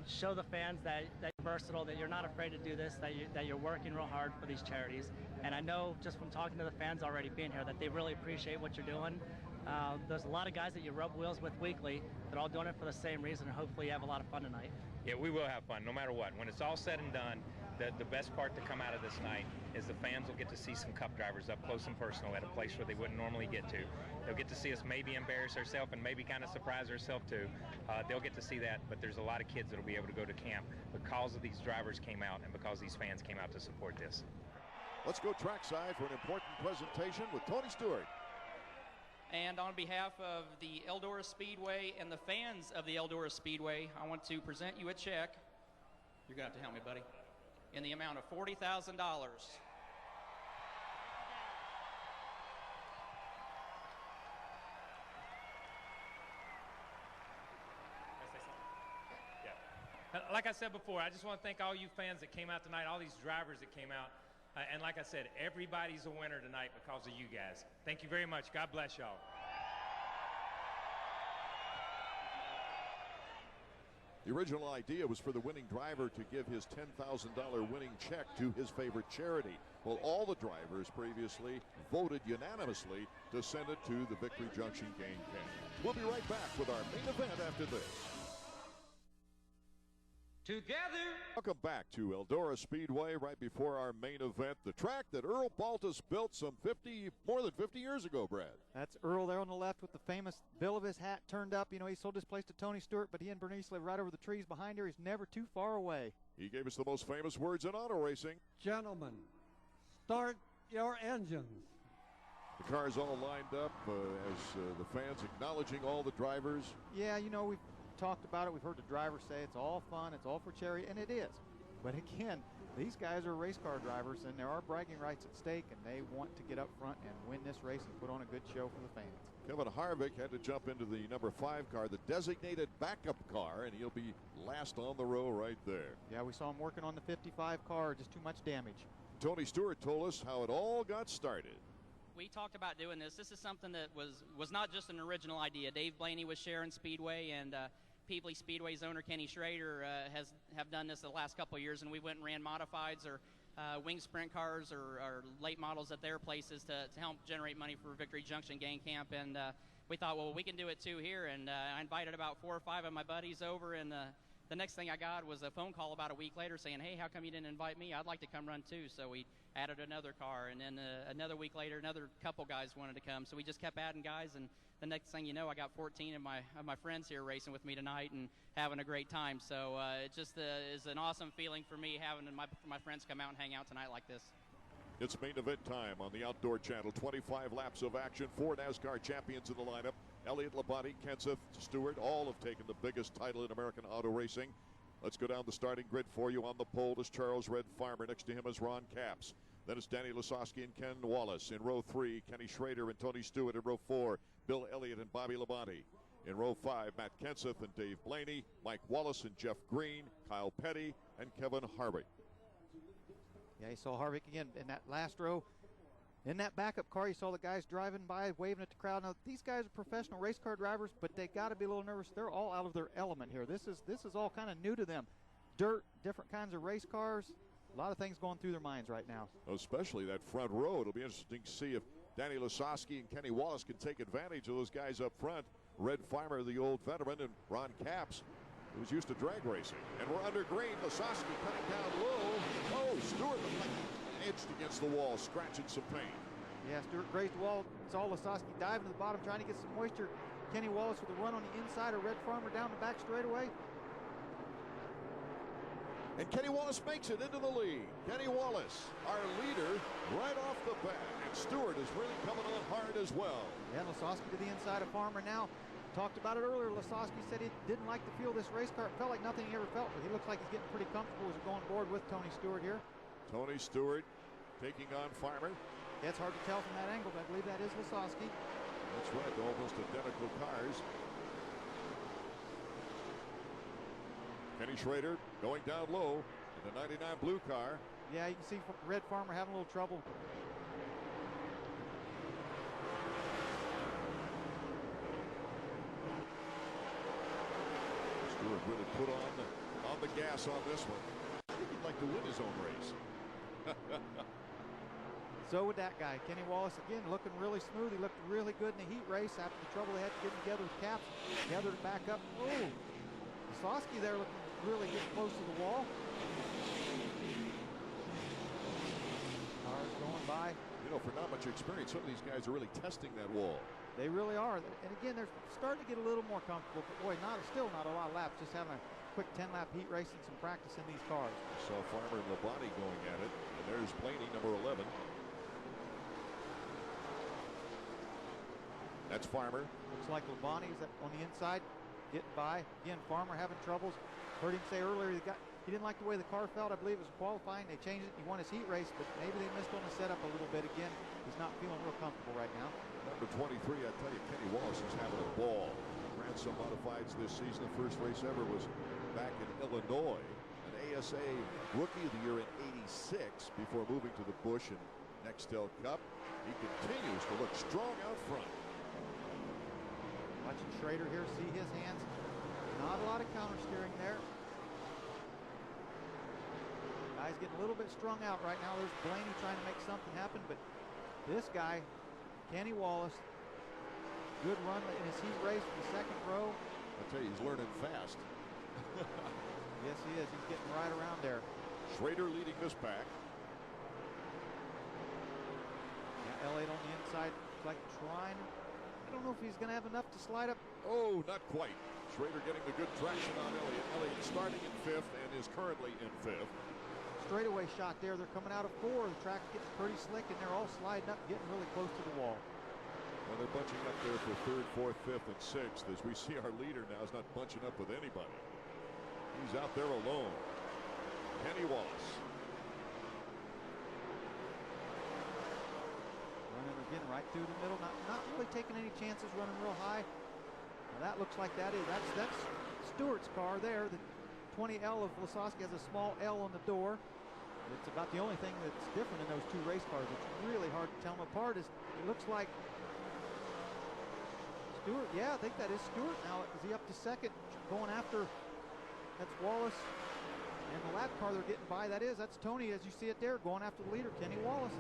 show the fans that you're versatile, that you're not afraid to do this, that you're working real hard for these charities. And I know just from talking to the fans already being here that they really appreciate what you're doing. There's a lot of guys that you rub wheels with weekly that are all doing it for the same reason, and hopefully you have a lot of fun tonight.
Yeah, we will have fun no matter what. When it's all said and done, the best part to come out of this night is the fans will get to see some Cup drivers up close and personal at a place where they wouldn't normally get to. They'll get to see us maybe embarrass ourselves and maybe kind of surprise ourselves too. They'll get to see that, but there's a lot of kids that will be able to go to camp because of these drivers came out and because these fans came out to support this.
Let's go trackside for an important presentation with Tony Stewart.
And on behalf of the Eldora Speedway and the fans of the Eldora Speedway, I want to present you a check. You're going to have to help me, buddy. In the amount of $40,000.
Like I said before, I just want to thank all you fans that came out tonight, all these drivers that came out. And like I said, everybody's a winner tonight because of you guys. Thank you very much. God bless y'all.
The original idea was for the winning driver to give his $10,000 winning check to his favorite charity. Well, all the drivers previously voted unanimously to send it to the Victory Junction Game Camp. We'll be right back with our main event after this.
Together.
Welcome back to Eldora Speedway, right before our main event, the track that Earl Baltus built more than 50 years ago, Brad.
That's Earl there on the left with the famous bill of his hat turned up. You know, he sold his place to Tony Stewart, but he and Bernice live right over the trees behind her. He's never too far away.
He gave us the most famous words in auto racing.
Gentlemen, start your engines.
The cars all lined up as the fans acknowledging all the drivers.
Yeah, you know, we've talked about it. We've heard the drivers say it's all fun, it's all for charity, and it is. But again, these guys are race car drivers, and there are bragging rights at stake, and they want to get up front and win this race and put on a good show for the fans.
Kevin Harvick had to jump into the number 5 car, the designated backup car, and he'll be last on the row right there.
Yeah, we saw him working on the 55 car, just too much damage.
Tony Stewart told us how it all got started.
We talked about doing this. This is something that was not just an original idea. Dave Blaney was sharing Speedway, and Peebly Speedway's owner Kenny Schrader have done this the last couple of years, and we went and ran modifieds or wing sprint cars or late models at their places to help generate money for Victory Junction Game Camp. And we thought, well, we can do it too here. And I invited about 4 or 5 of my buddies over, and the next thing I got was a phone call about a week later saying, hey, how come you didn't invite me? I'd like to come run too. So we added another car, and then another week later, another couple guys wanted to come. So we just kept adding guys, and the next thing you know, I got 14 of my friends here racing with me tonight and having a great time. So it just is an awesome feeling for me having my friends come out and hang out tonight like this.
It's main event time on the Outdoor Channel. 25 laps of action. 4 NASCAR champions in the lineup. Elliott Labonte, Kenseth, Stewart, all have taken the biggest title in American auto racing. Let's go down the starting grid for you. On the pole is Charles Red Farmer. Next to him is Ron Capps. Then it's Danny Lasowski and Ken Wallace. In row 3, Kenny Schrader and Tony Stewart. In row 4, Bill Elliott and Bobby Labonte. In row 5, Matt Kenseth and Dave Blaney, Mike Wallace and Jeff Green, Kyle Petty and Kevin Harvick.
Yeah, you saw Harvick again in that last row. In that backup car, you saw the guys driving by, waving at the crowd. Now, these guys are professional race car drivers, but they got to be a little nervous. They're all out of their element here. This is all kind of new to them. Dirt, different kinds of race cars. A lot of things going through their minds right now.
Especially that front row. It'll be interesting to see if Danny Lasowski and Kenny Wallace can take advantage of those guys up front. Red Farmer, the old veteran, and Ron Capps, who was used to drag racing. And we're under green. Lasowski cutting down low. Oh, Stewart edged against the wall, scratching some paint.
Yeah, Stewart grazed the wall. Saw Lasowski diving to the bottom, trying to get some moisture. Kenny Wallace with a run on the inside of Red Farmer down the back straightaway.
And Kenny Wallace makes it into the lead. Kenny Wallace, our leader, right off the bat. And Stewart is really coming on hard as well.
Yeah, Lasowski to the inside of Farmer now. Talked about it earlier. Lasowski said he didn't like to feel this race car. It felt like nothing he ever felt, but he looks like he's getting pretty comfortable as he's going board with Tony Stewart here.
Tony Stewart taking on Farmer.
Yeah, it's hard to tell from that angle, but I believe that is Lasowski.
That's right, almost identical cars. Kenny Schrader going down low in the 99 blue car.
Yeah, you can see Red Farmer having a little trouble.
Stewart really put on the gas on this one. I think he'd like to win his own race.
So would that guy. Kenny Wallace, again, looking really smooth. He looked really good in the heat race after the trouble they had to get together with Caps. Gathered it back up. Oh, Lasowski there looking really getting close to the wall. Cars going by.
You know, for not much experience, some of these guys are really testing that wall.
They really are. And again, they're starting to get a little more comfortable. But boy, still not a lot of laps. Just having a quick 10-lap heat race and some practice in these cars.
Saw Farmer and Labonte going at it. And there's Blaney, number 11. That's Farmer.
Looks like Labonte is on the inside, getting by. Again, Farmer having troubles. Heard him say earlier he didn't like the way the car felt. I believe it was qualifying. They changed it. He won his heat race, but maybe they missed on the setup a little bit again. He's not feeling real comfortable right now.
Number 23, I tell you, Kenny Wallace is having a ball. Ran some modifieds this season. The first race ever was back in Illinois. An ASA Rookie of the Year in '86 before moving to the Busch and Nextel Cup. He continues to look strong out front.
Watching Schrader here, see his hands. Not a lot of counter steering there. Guy's getting a little bit strung out right now. There's Blaney trying to make something happen, but this guy, Kenny Wallace, good run in his heat race for the second row.
I tell you, he's learning fast.
Yes, he is. He's getting right around there.
Schrader leading this pack.
Yeah, Elliott on the inside, looks like trying. I don't know if he's going to have enough to slide up.
Oh, not quite. Schrader getting the good traction on Elliott. Elliott starting in 5th and is currently in 5th.
Straightaway shot there. They're coming out of 4. The track's getting pretty slick, and they're all sliding up, getting really close to the wall.
Well, they're bunching up there for 3rd, 4th, 5th, and 6th. As we see, our leader now is not bunching up with anybody. He's out there alone. Kenny Wallace.
Running again right through the middle, not really taking any chances, running real high. Now that looks like that's Stewart's car there. The 20L of Lasowski has a small L on the door. It's about the only thing that's different in those two race cars. It's really hard to tell them apart. It looks like Stewart. Yeah, I think that is Stewart now. Is he up to 2nd? Going after, that's Wallace. And the lap car they're getting by, that's Tony, as you see it there, going after the leader, Kenny Wallace.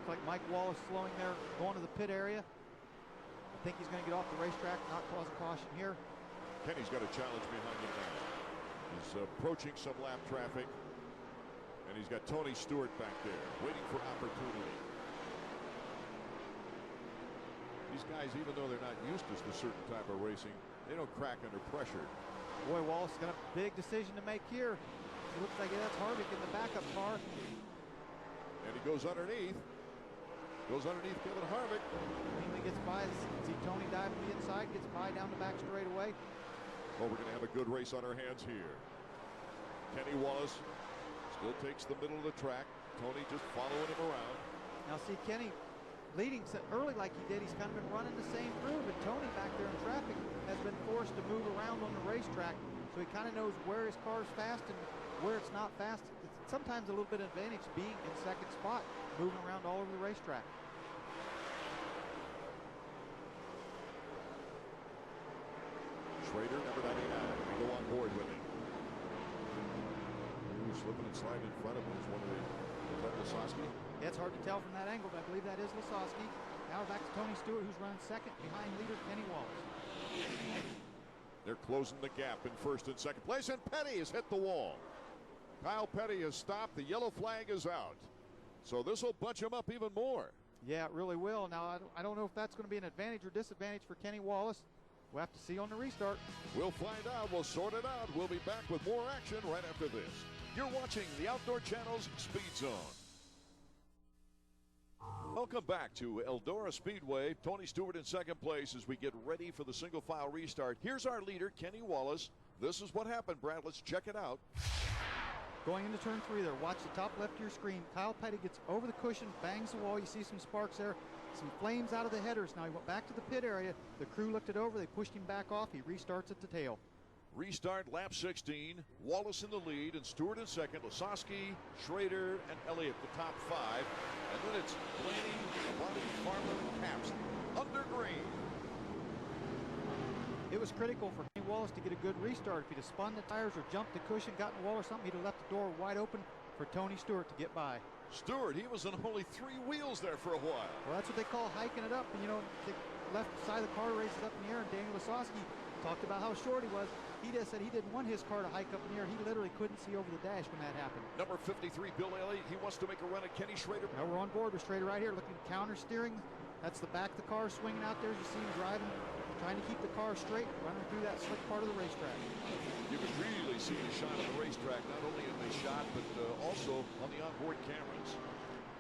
Looks like Mike Wallace slowing there, going to the pit area. I think he's going to get off the racetrack, not cause a caution here.
Kenny's got a challenge behind him now. He's approaching some lap traffic, and he's got Tony Stewart back there, waiting for opportunity. These guys, even though they're not used to this certain type of racing, they don't crack under pressure.
Boy, Wallace got a big decision to make here. It looks like that's Harvick in the backup car.
And he goes underneath. Goes underneath Kevin Harvick.
He gets by. See Tony dive to the inside, gets by down the back straightaway.
Well, we're going to have a good race on our hands here. Kenny Wallace still takes the middle of the track. Tony just following him around.
Now see Kenny leading early like he did. He's kind of been running the same groove, and Tony back there in traffic has been forced to move around on the racetrack, so he kind of knows where his car's fast and where it's not fast. It's sometimes a little bit of advantage being in 2nd spot, moving around all over the racetrack.
Schrader, number 99, we go on board with him. Ooh, slipping and sliding in front of him is one of the, is that Lasowski?
Yeah, it's hard to tell from that angle, but I believe that is Lasowski. Now back to Tony Stewart, who's running 2nd behind leader Kenny Wallace.
They're closing the gap in 1st and 2nd place, and Petty has hit the wall. Kyle Petty has stopped. The yellow flag is out. So this will bunch him up even more.
Yeah, it really will. Now, I don't know if that's going to be an advantage or disadvantage for Kenny Wallace. We'll have to see on the restart.
We'll find out. We'll sort it out. We'll be back with more action right after this. You're watching the Outdoor Channel's Speed Zone. Welcome back to Eldora Speedway. Tony Stewart in second place as we get ready for the single file restart. Here's our leader, Kenny Wallace. This is what happened, Brad. Let's check it out.
Going into turn 3 there, watch the top left of your screen. Kyle Petty gets over the cushion, bangs the wall. You see some sparks there, some flames out of the headers. Now he went back to the pit area. The crew looked it over. They pushed him back off. He restarts at the tail.
Restart lap 16. Wallace in the lead and Stewart in second. Lasowski, Schrader, and Elliott the top 5. And then it's Blaney, Labonte, Farmer, and Caps under green.
It was critical for Kenny Wallace to get a good restart. If he'd have spun the tires or jumped the cushion, gotten the wall or something, he'd have left the door wide open for Tony Stewart to get by.
Stewart, he was on only 3 wheels there for a while.
Well, that's what they call hiking it up. And, you know, the left side of the car raises up in the air, and Daniel Lasowski talked about how short he was. He just said he didn't want his car to hike up in the air. He literally couldn't see over the dash when that happened.
Number 53, Bill Elliott, he wants to make a run at Kenny Schrader.
Now we're on board with Schrader right here, looking at counter steering. That's the back of the car swinging out there as you see him driving, trying to keep the car straight, running through that slick part of the racetrack.
You can really see the shine of the racetrack, not only in the shot, but also on the onboard cameras.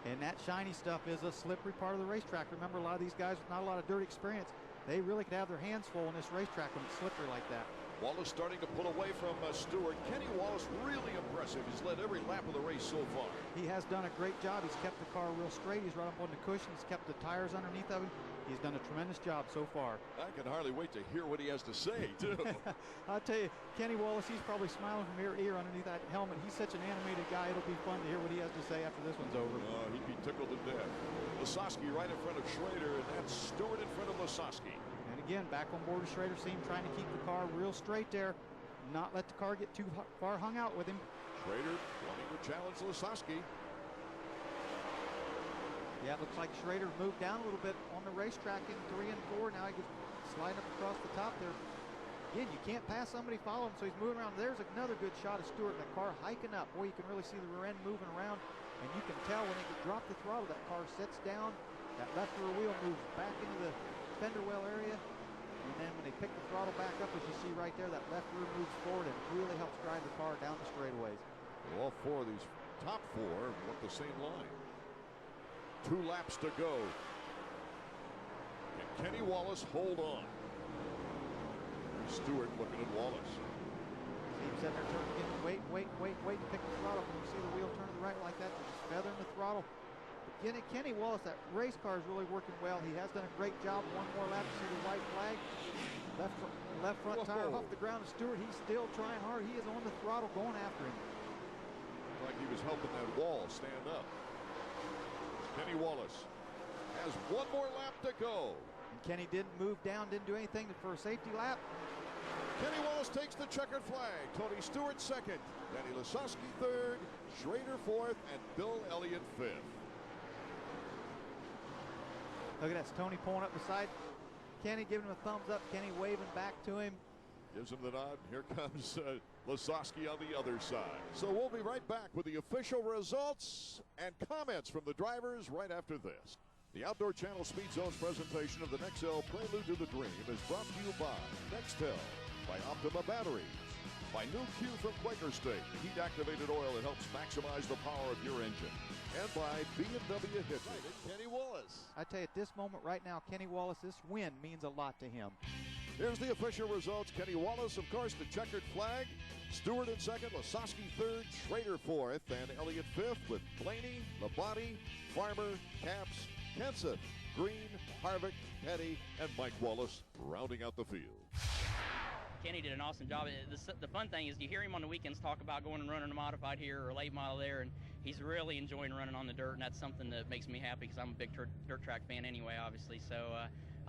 And that shiny stuff is a slippery part of the racetrack. Remember, a lot of these guys with not a lot of dirt experience, they really could have their hands full in this racetrack when it's slippery like that.
Wallace starting to pull away from Stewart. Kenny Wallace really impressive. He's led every lap of the race so far.
He has done a great job. He's kept the car real straight. He's right up on the cushion. He's kept the tires underneath of him. He's done a tremendous job so far.
I can hardly wait to hear what he has to say, too.
I'll tell you, Kenny Wallace, he's probably smiling from ear to ear underneath that helmet. He's such an animated guy. It'll be fun to hear what he has to say after this one's over.
Oh, he'd be tickled to death. Lasowski right in front of Schrader, and that's Stewart in front of Lasowski.
And again, back on board with Schrader, see him trying to keep the car real straight there. Not let the car get too far hung out with him.
Schrader wanting to challenge Lasowski.
Yeah, it looks like Schrader moved down a little bit on the racetrack in 3 and 4. Now he gets sliding up across the top there. Again, you can't pass somebody, follow him, so he's moving around. There's another good shot of Stewart, the car hiking up. Boy, you can really see the rear end moving around, and you can tell when they drop the throttle, that car sits down, that left rear wheel moves back into the fender well area, and then when they pick the throttle back up, as you see right there, that left rear moves forward and really helps drive the car down the straightaways.
Well, all 4 of these top 4 want the same line. 2 laps to go. Can Kenny Wallace hold on? Stewart looking at Wallace.
See him sitting there turning again, wait, pick the throttle. When you see the wheel turn to the right like that, they're just feathering the throttle. But Kenny Wallace, that race car is really working well. He has done a great job. One more lap to see the white flag. Left front tire off the ground of Stewart. He's still trying hard. He is on the throttle going after him.
Like he was helping that wall stand up. Kenny Wallace has 1 more lap to go.
And Kenny didn't move down, didn't do anything for a safety lap.
Kenny Wallace takes the checkered flag. Tony Stewart second. Danny Lasowski third. Schrader fourth. And Bill Elliott fifth.
Look at that. It's Tony pulling up beside Kenny, giving him a thumbs up. Kenny waving back to him.
Gives him the nod. Here comes Lasowski on the other side. So we'll be right back with the official results and comments from the drivers right after this. The Outdoor Channel Speed Zone's presentation of the Nextel Prelude to the Dream is brought to you by Nextel, by Optima Batteries, by New Q from Quaker State, the heat-activated oil that helps maximize the power of your engine, and by BMW Hitching. Kenny Wallace.
I tell you, at this moment right now, Kenny Wallace, this win means a lot to him.
Here's the official results. Kenny Wallace, of course, the checkered flag. Stewart in second, Lasowski third, Schrader fourth, and Elliott fifth, with Blaney, Labonte, Farmer, Caps, Kenseth, Green, Harvick, Petty, and Mike Wallace rounding out the field.
Kenny did an awesome job. The fun thing is you hear him on the weekends talk about going and running a modified here or a late model there, and he's really enjoying running on the dirt, and that's something that makes me happy because I'm a big dirt track fan anyway, obviously. So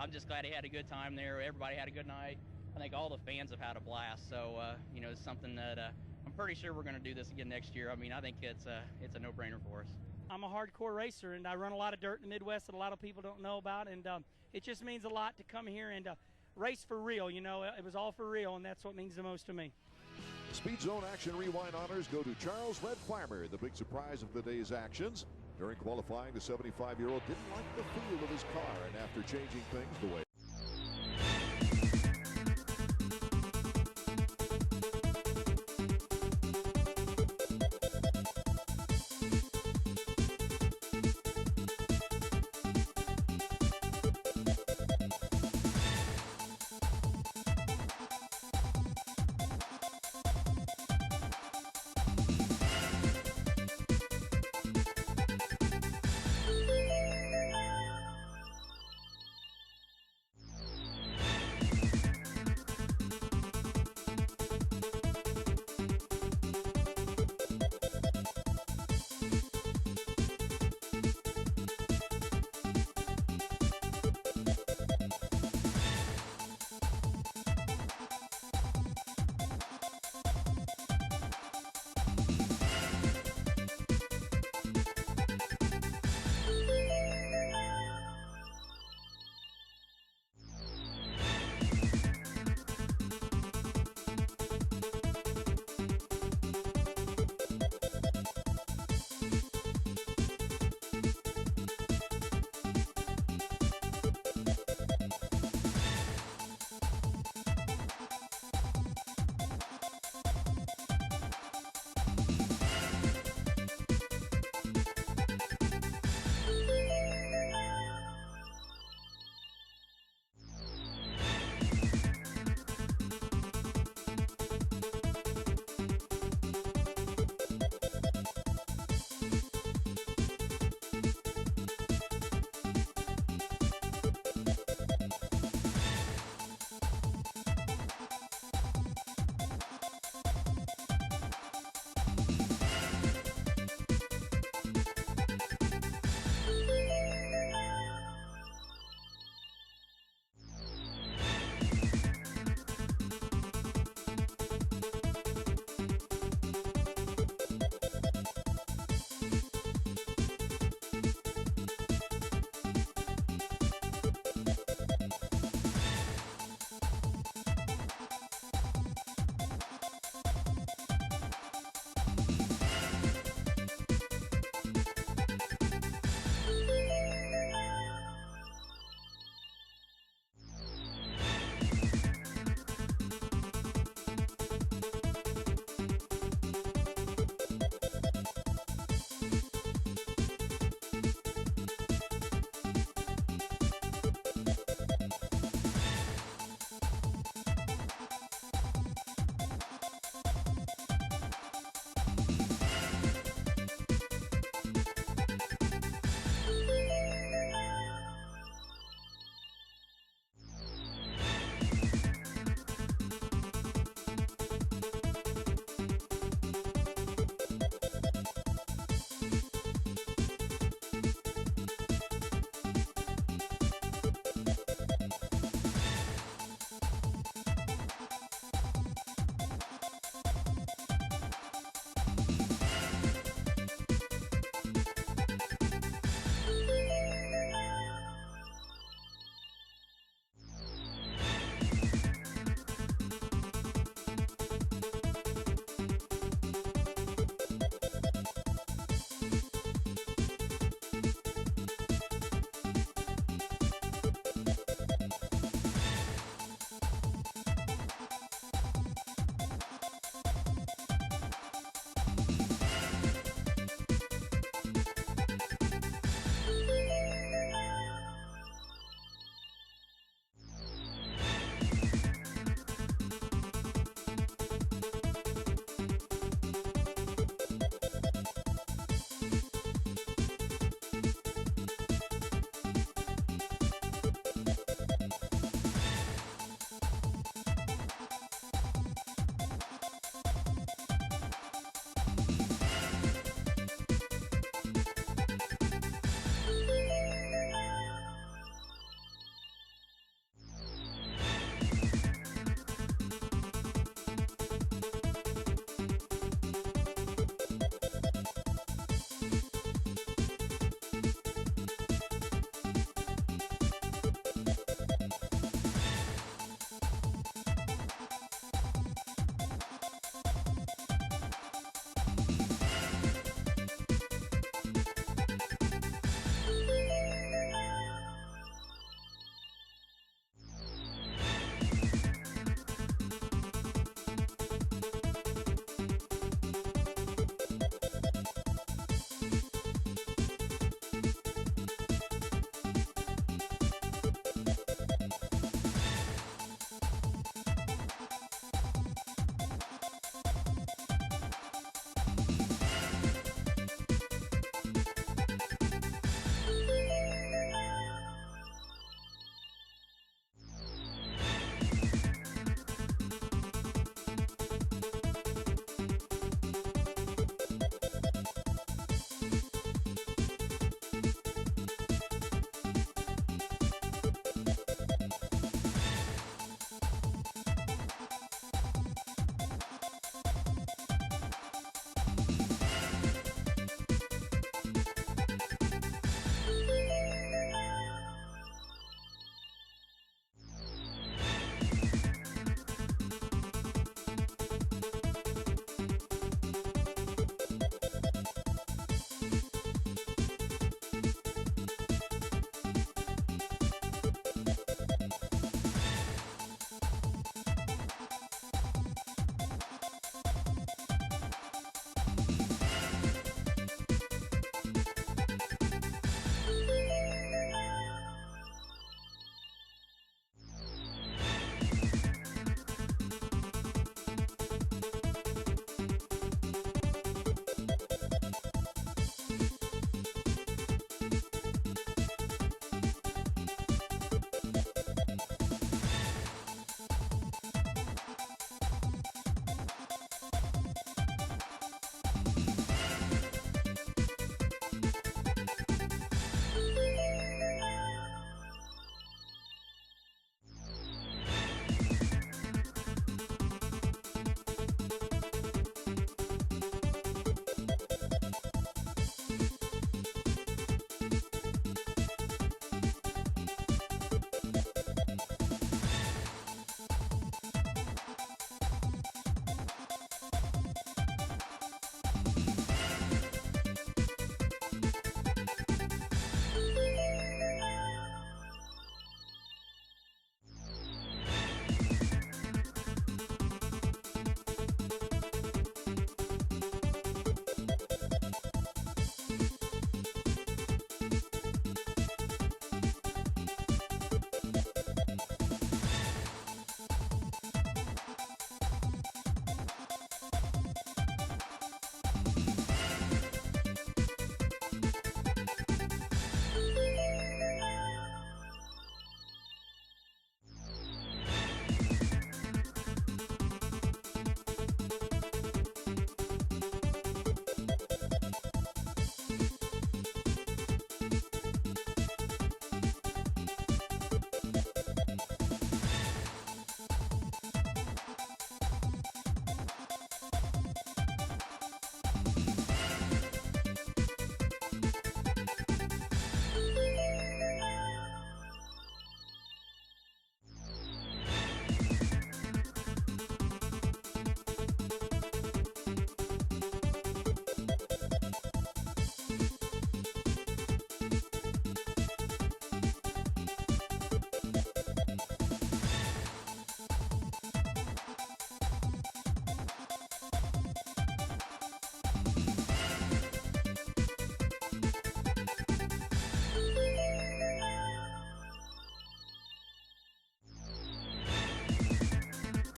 I'm just glad he had a good time there. Everybody had a good night. I think all the fans have had a blast. So, you know, it's something that I'm pretty sure we're going to do this again next year. I mean, I think it's a no-brainer for us.
I'm a hardcore racer, and I run a lot of dirt in the Midwest that a lot of people don't know about, and it just means a lot to come here and race for real. You know, it was all for real, and that's what means the most to me.
Speed Zone Action Rewind honors go to Charles Red Farmer, the big surprise of the day's actions. During qualifying, the 75-year-old didn't like the feel of his car, and after changing things the way